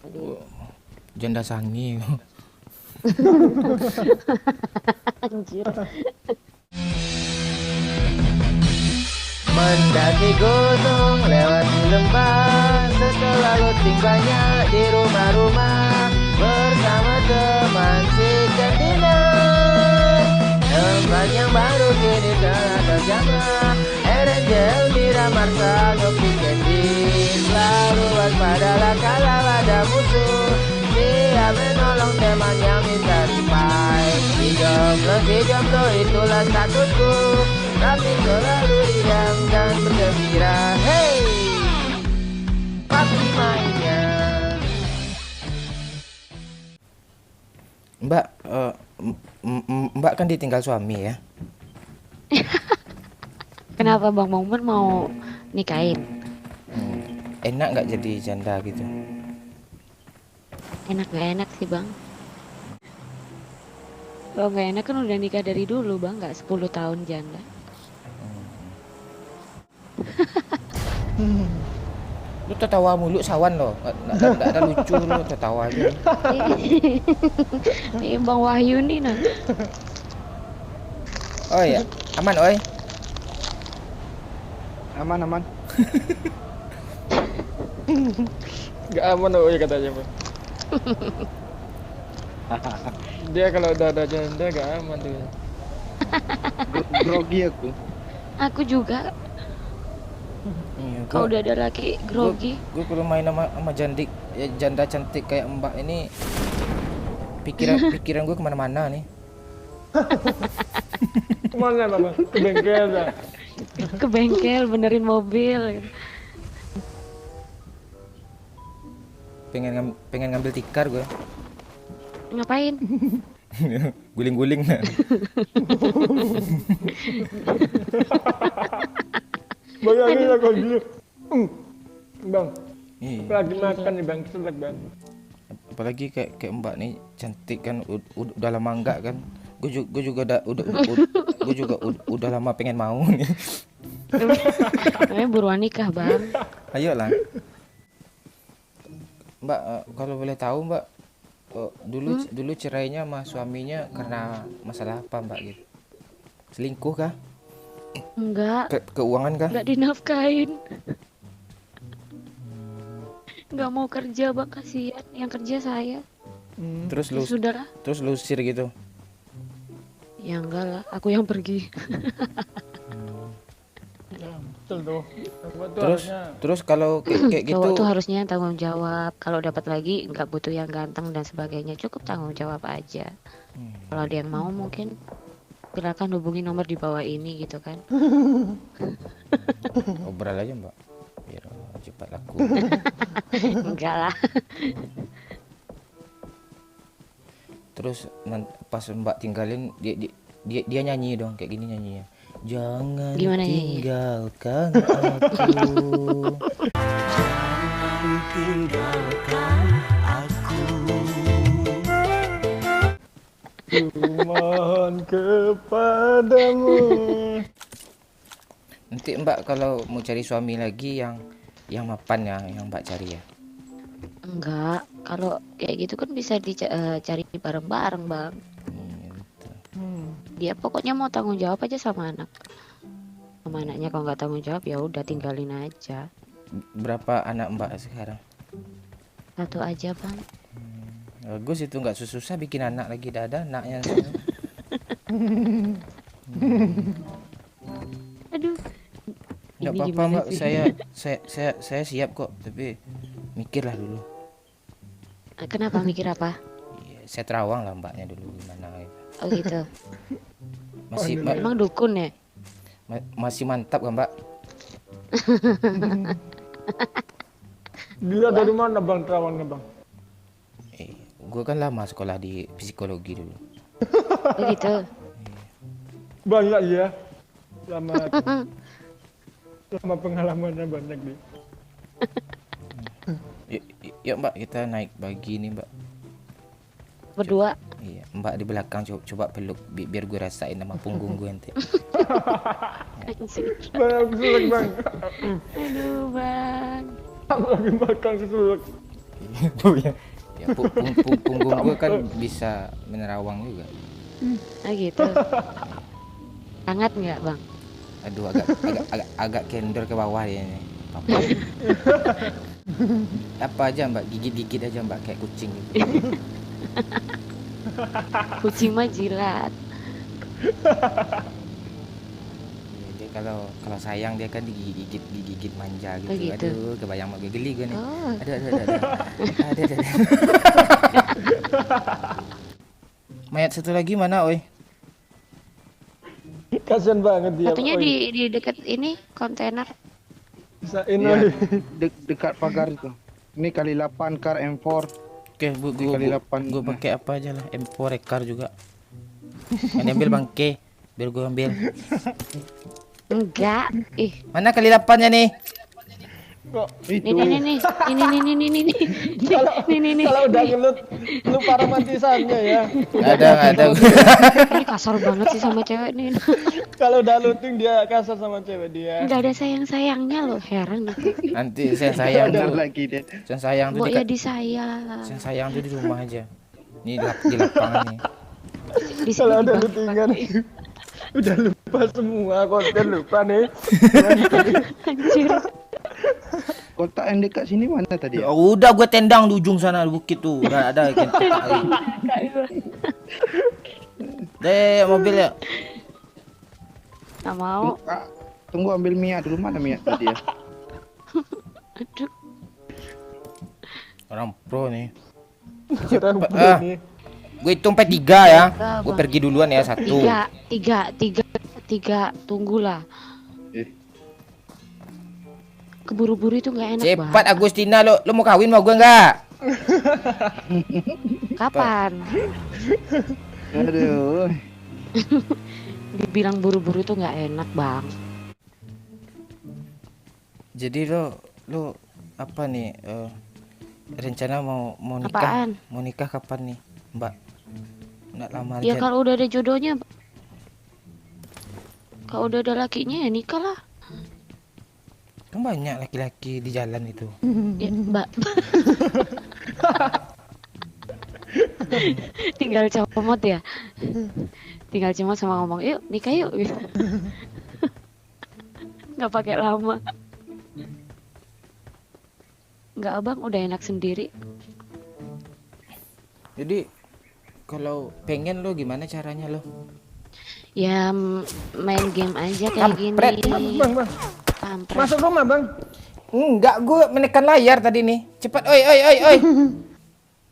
Jadi Janda sangi. anjir. Mendaki gunung, lewati lembah, setelah luting banyak di rumah-rumah, bersama teman si Candilan. Tempat yang baru kini telah terjamah, Erangel, Mira, Marsa, Novi, Candy. Selalu waspadalah kalau ada musuh, dia menolong teman yang minta ripai. Si jomblo itulah statusku, tapi selalu riang dan bergembira. Hey, papi mainnya. Mbak, Mbak kan ditinggal suami ya? Kenapa Bang Momen mau nikahin? Enak nggak jadi janda gitu? Enak gak enak sih Bang? Kalau gak enak kan udah nikah dari dulu Bang, gak 10 tahun janda. Lu tertawa mulu sawan loh, nggak ada lucu lu tertawa aja. Ini Bang Wahyu nih nah. Oh ya, aman oi. Aman. Gak aman oh ya katanya Bang. Dia kalau udah ada janda gak aman tuh. Grogi aku. Aku juga, Iya, kalau udah ada laki grogi. Gue kalau main sama janda cantik kayak Mbak ini, pikiran gue kemana-mana nih. Kemana Bang? Ke bengkel ya? Ke bengkel benerin mobil. Pengen ngambil tikar gue. Ngapain? Guling-guling. Bayangin aku dulu. Bang, Iya. lagi makan nih Bang, selek Bang. Apalagi kayak Mbak nih cantik kan, udah lama enggak kan. Gue juga udah lama pengen mau nih. Namanya buruan nikah Bang. Ayolah. Mbak, kalau boleh tahu Mbak, dulu cerainya sama suaminya karena masalah apa Mbak gitu? Selingkuh kah? Enggak, Keuangan kah? enggak dinafkain. Enggak mau kerja Bang, kasihan yang kerja saya. Terus Ya sudahlah. terus lu usir gitu. Ya enggak lah, aku yang pergi. Ya, betul tuh. Cowok tuh harusnya Terus kalau kayak gitu, Cowok tuh harusnya tanggung jawab. Kalau dapat lagi nggak butuh yang ganteng dan sebagainya, cukup tanggung jawab aja. Kalau ada yang mau mungkin silakan hubungi nomor di bawah ini gitu kan. obrol aja Mbak, biar cepat laku. Enggak lah. Terus pas Mbak tinggalin, dia nyanyi dong kayak gini nyanyinya. Jangan Gimana nyanyinya? tinggalkan aku. mohon kepadamu. Nanti Mbak kalau mau cari suami lagi yang mapan ya, yang Mbak cari ya. Enggak, kalau kayak gitu kan bisa dicari bareng-bareng Bang. Gitu. Dia pokoknya mau tanggung jawab aja sama anak. Sama anaknya kalau nggak tanggung jawab ya udah tinggalin aja. Berapa anak Mbak sekarang? Satu aja Bang. Bagus itu, nggak susah bikin anak lagi, dah ada anaknya semua. Aduh. Nggak Ini apa-apa gimana Mbak, sih? saya siap kok, tapi mikirlah dulu. Kenapa mikir apa? Iya, saya terawang lah Mbaknya dulu gimana gitu. Oh gitu. Emang Masih dukun ya? masih mantap kan Mbak? Dia dari mana Bang terawangnya Bang? Gue kan lama sekolah di psikologi dulu. Oh gitu. Banyak ya. Lama pengalamannya banyak nih. Yuk Mbak, kita naik bagi nih Mbak. Berdua. Iya, Mbak di belakang coba peluk biar gue rasain sama punggung gue nanti. Anjir. Bang, keselak Bang. Aduh Bang. Aku lagi makan keselak. Ya, punggung gue kan bisa menerawang juga. Ah gitu. Hangat nggak bang? Aduh, agak kendor ke bawah ya ini. Apa aja mbak, gigit aja mbak, kayak kucing gitu. Kucing mah jilat. Dia kalau sayang dia kan digigit manja gitu. Oh, gitu. Aduh, kebayang mau geli gue nih. Oh. Aduh. Mayat satu lagi mana, oi? Kasian banget dia. Satunya Oi. di dekat ini kontainer. Bisa Iya, ini. dekat pagar itu. Ini kali 8 kar M4. Oke, Kali 8. gue pakai apa aja lah, M4 Rekar juga. Yang ambil bangke, biar gue ambil. Enggak. Ih, Mana kali 8-nya nih? Kok Itu. ini. kalau udah ngelut lupa romantisannya ya. Ada. Ini kasar banget sih sama cewek nih. Kalau udah looting dia kasar sama cewek dia. Enggak ada sayang-sayangnya loh, heran aku. Nanti sayang Ada tuh, lagi dia. sayang tuh Mbok ya dekat. disayang. Sayang tuh di rumah aja. Ini di lapangan nih. Di sini Kalau ada di lootingan udah lupa semua konten, lupa nih. Anjir. Kotak yang dekat sini mana tadi ya? Udah gue tendang di ujung sana di bukit tuh. Udah ada ikan kotak lagi. Deh, mobil ya. Nggak mau. Tunggu ambil minyak dulu, mana minyak tadi ya? Aduh. Orang pro nih. Orang Ah. ini. Gue hitung sampai 3 ya. Tiga, Gue Bang. pergi duluan ya, 1. Tiga. Tunggulah. Eh, Keburu-buru itu nggak enak Cepat banget. Agustina, lo mau kawin sama gue enggak? Kapan? aduh. Dibilang buru-buru itu nggak enak bang. Jadi lo apa nih rencana mau nikah? Apaan? Mau nikah kapan nih, Mbak? Nggak lama Ya aja. kalau udah ada jodohnya, kalau udah ada lakinya ya nikah lah. Kan banyak laki-laki di jalan itu. Ya, mbak. Tinggal comot ya. Tinggal comot sama ngomong, yuk nikah yuk. Nggak pakai lama. Nggak abang, udah enak sendiri. Jadi kalau pengen lo gimana caranya lo? Ya main game aja kayak Kampret. gini. Bang. Kampret. Masuk rumah, Bang. Enggak, gue menekan layar tadi nih. Cepat, oi.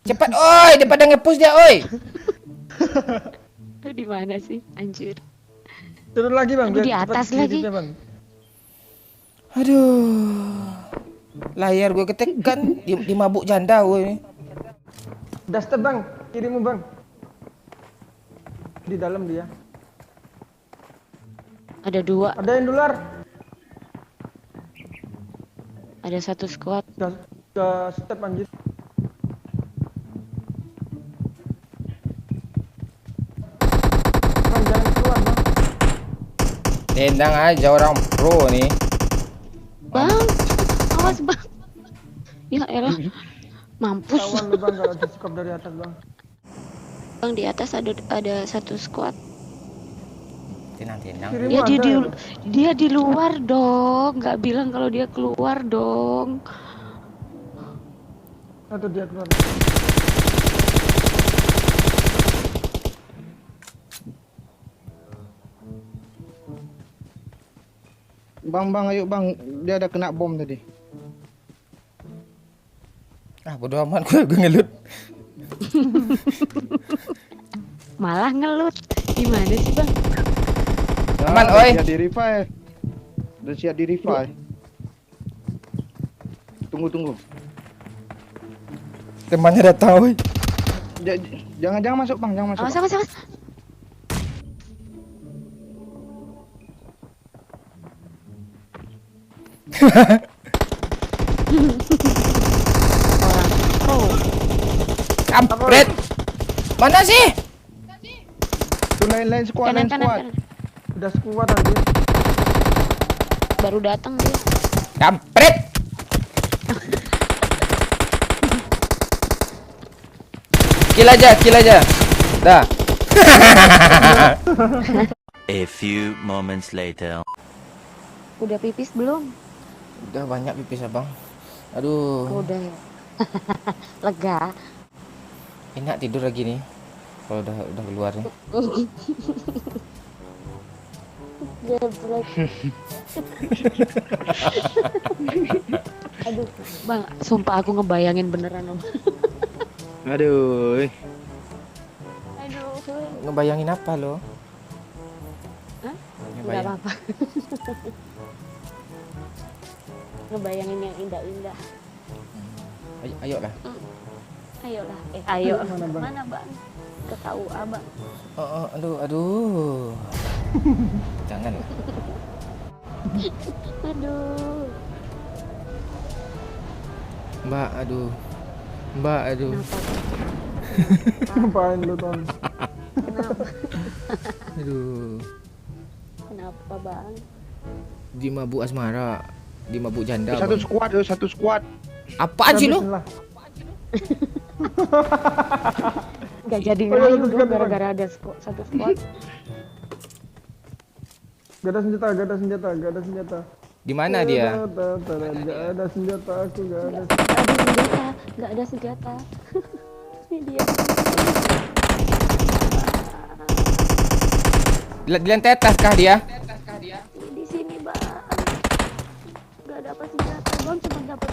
Cepat, oi, daripada nge-push dia, oi. Lu di mana sih, anjir? Turun lagi, Bang. Aduh, biar di cepat atas lagi. editnya, Bang. Aduh. Layar gue ketekan di mabuk janda gue ini. Duster, Bang. Kirimu, Bang. Di dalam dia. Ada 2, Ada yang dolar. ada 1 squad. Udah step anjir. Bang, jangan keluar, Bang. Tendang aja orang pro nih. Bang, awas bang. Ya elah, mampus. Tawan lu, Bang, kalau di-scope dari atas, Bang. Bang di atas ada 1 squad. Tenang. Kirimu Ya ada ya, Bang? dia di luar dong, nggak bilang kalau dia keluar dong. Atau dia keluar. Bang, ayo bang, dia ada kena bom tadi. Ah, bodo amat gue ngelut. Malah ngelut. Gimana sih bang? Aman, udah oi. siap di revive. Udah siap di revive. Tunggu. Temannya datang, oi. Jangan masuk bang, jangan masuk. Awas. Orang pro. Kampret. Mana sih? Tuh lain squad, lain squad. Kanan. Udah sekuat anjir. Baru datang dia. Kampret. Kill aja. Dah. A few moments later. Udah pipis belum? Udah banyak pipis abang. Aduh. Udah ya. Lega. Enak tidur lagi nih. Kalau udah keluar nih. Geblek. Aduh, Bang, sumpah aku ngebayangin beneran Om. Aduh. Aduh. Ngebayangin apa lo? Hah? Enggak Ngebayang. apa-apa. Ngebayangin yang indah-indah. Ayolah. Ayolah. Ayo. Mana Bang? Ke KUA Bang. Oh, aduh. Jangan. Aduh. Mbak, aduh. Kenapa? Ngapain lu, Ton? Kenapa? Aduh. Kenapa Bang? Di mabuk asmara, di mabuk janda. Satu Bang. squad. Apaan sih lo? Bismillah. Gak jadi Oh, iya, ngayuh terus dong ganti, gara-gara ada satu squad. Gak ada senjata. Di mana dia? Gak ada senjata, aku gak ada. Gak ada senjata. Ini dia. Di lantai atas kah dia? Di sini Bang. Gak dapat senjata Bang, cuma dapat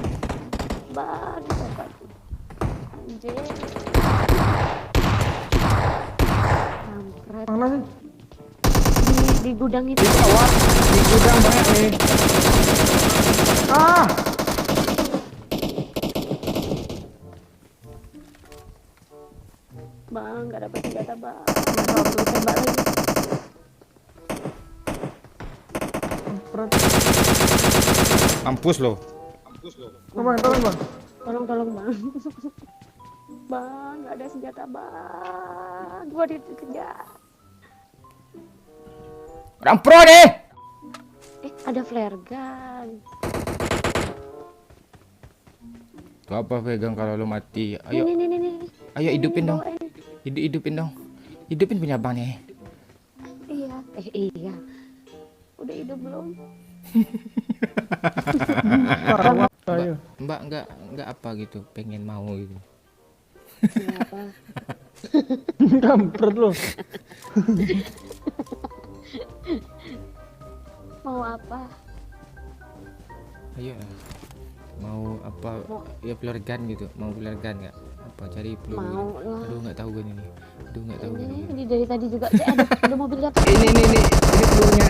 batu dapat. Anjir. Kampret. Mana sih? Di gudang itu. Di gudang banyak nih. Ah! Bang, gak dapat senjata Bang. Satu tembak lagi. Pret. Mampus lo. Bang, tolong bang. Tolong Bang. Bang, gak ada senjata Bang. Gua dikejar. Orang pro deh. Ada flare gun. Tuh apa pegang kalau lo mati? Ayo, Nih. ayo hidupin dong. Bawain. Hidupin dong. Hidupin punya abang nih. Iya. Iya. Udah hidup belum? Ayo. Mbak enggak apa gitu, pengen mau gitu. Kenapa? Kampret lu. Mau apa? Ayo. Mau apa? Ya flare gun gitu. Mau flare gun enggak? Apa cari peluru? Mau gitu. lah. Aduh enggak tahu gue ini. Aduh enggak tahu gue ini. Ini dari tadi juga. Ada mobil datang. Ini pelurunya.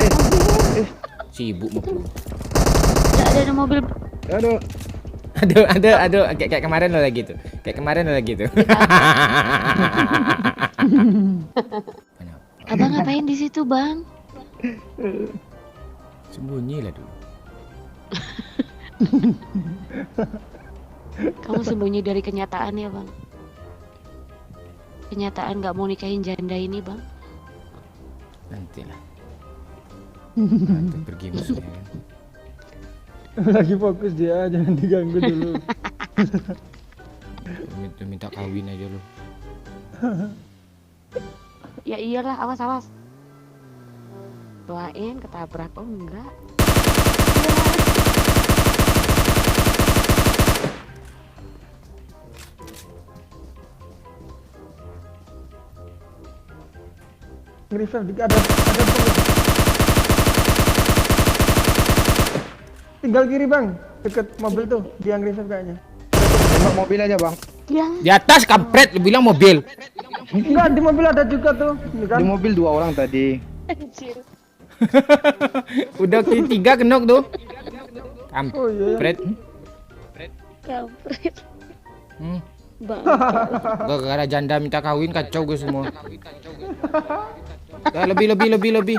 Sibuk mau peluru. Ada mobil. Aduh. Aduh, kayak kemarin lo lagi tuh. Abang ngapain di situ, Bang? Sembunyi lah dulu. Kamu sembunyi dari kenyataan ya, Bang? Kenyataan gak mau nikahin janda ini, Bang? Nantilah. Nanti pergi musuhnya kan. Lagi fokus dia, jangan diganggu dulu. Minta kawin aja lo. Ya iyalah, awas. Doain ketabrak. Oh enggak. Nge-revive dikit, ada pengurus. Tinggal kiri bang, deket mobil tuh, dia nge-revive kayaknya. Tembak mobil aja bang. Yang Di atas kampret, lu bilang mobil. Enggak, di mobil ada juga tuh. Ini kan. Di mobil 2 orang tadi. anjir. Udah tiga kenok tuh. Oh iya. Kampret. Kampret. Bang. Gara-gara janda minta kawin kacau gue semua. Ya, lebih.